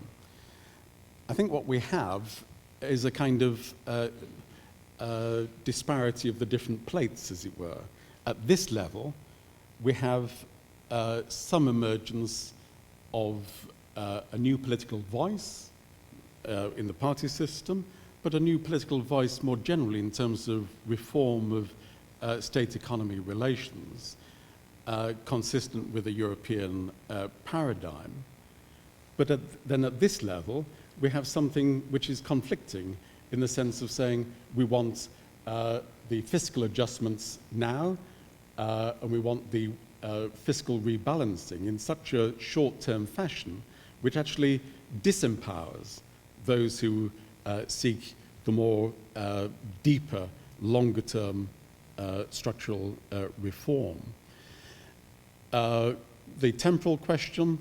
I think what we have is a kind of disparity of the different plates, as it were. At this level, we have some emergence of a new political voice in the party system, but a new political voice more generally in terms of reform of state-economy relations, consistent with a European paradigm. But then at this level, we have something which is conflicting in the sense of saying we want the fiscal adjustments now, and we want the fiscal rebalancing in such a short-term fashion, which actually disempowers those who seek the more deeper, longer-term structural reform. The temporal question,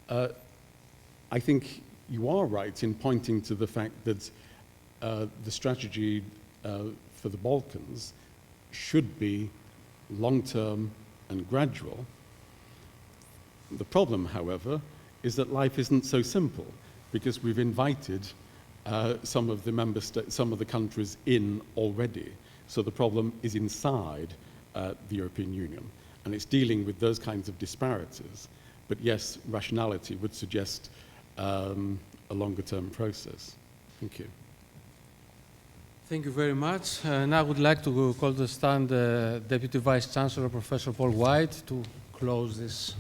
I think you are right in pointing to the fact that the strategy for the Balkans should be long-term and gradual. The problem, however, is that life isn't so simple, because we've invited some of the member states, some of the countries in already. So the problem is inside the European Union, and it's dealing with those kinds of disparities. But yes, rationality would suggest a longer-term process. Thank you. Thank you very much. Now I would like to call to stand Deputy Vice Chancellor, Professor Paul White, to close this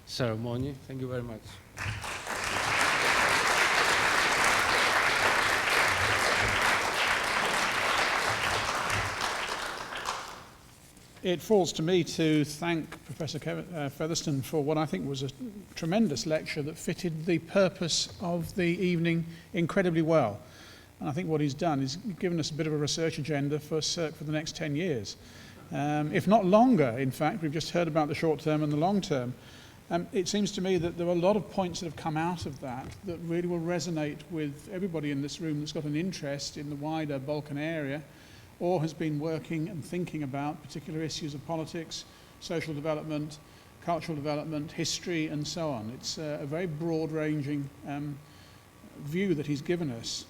ceremony. Thank you very much. It falls to me to thank Professor Featherstone for what I think was a tremendous lecture that fitted the purpose of the evening incredibly well. And I think what he's done is given us a bit of a research agenda for SEERC for the next 10 years. If not longer, in fact. We've just heard about the short term and the long term. It seems to me that there are a lot of points that have come out of that that really will resonate with everybody in this room that's got an interest in the wider Balkan area, or has been working and thinking about particular issues of politics, social development, cultural development, history, and so on. It's a very broad-ranging view that he's given us.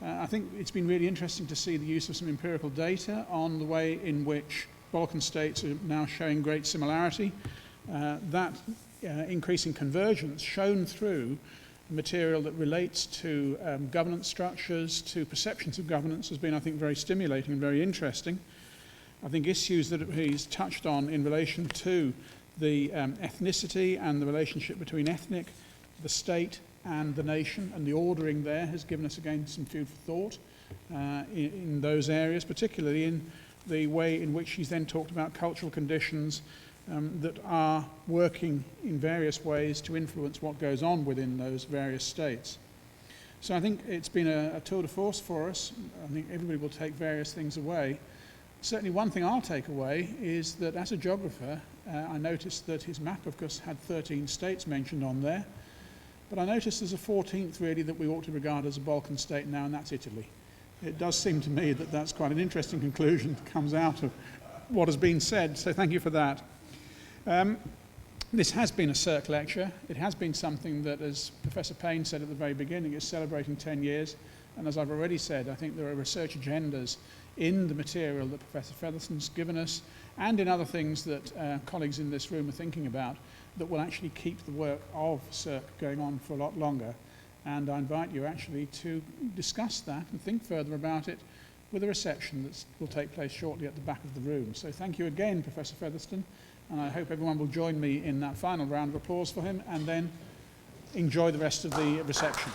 I think it's been really interesting to see the use of some empirical data on the way in which Balkan states are now showing great similarity. That increasing convergence shown through material that relates to governance structures, to perceptions of governance, has been, I think, very stimulating and very interesting. I think issues that he's touched on in relation to the ethnicity and the relationship between ethnic, the state, and the nation, and the ordering there has given us again some food for thought in those areas, particularly in the way in which he's then talked about cultural conditions that are working in various ways to influence what goes on within those various states. So I think it's been a tour de force for us. I think everybody will take various things away. Certainly one thing I'll take away is that as a geographer, I noticed that his map, of course, had 13 states mentioned on there. But I noticed there's a 14th, really, that we ought to regard as a Balkan state now, and that's Italy. It does seem to me that that's quite an interesting conclusion that comes out of what has been said, so thank you for that. This has been a SEERC lecture. It has been something that, as Professor Payne said at the very beginning, is celebrating 10 years. And as I've already said, I think there are research agendas in the material that Professor Featherstone's given us, and in other things that colleagues in this room are thinking about, that will actually keep the work of SEERC going on for a lot longer. And I invite you actually to discuss that and think further about it with a reception that will take place shortly at the back of the room. So thank you again, Professor Featherstone, and I hope everyone will join me in that final round of applause for him and then enjoy the rest of the reception.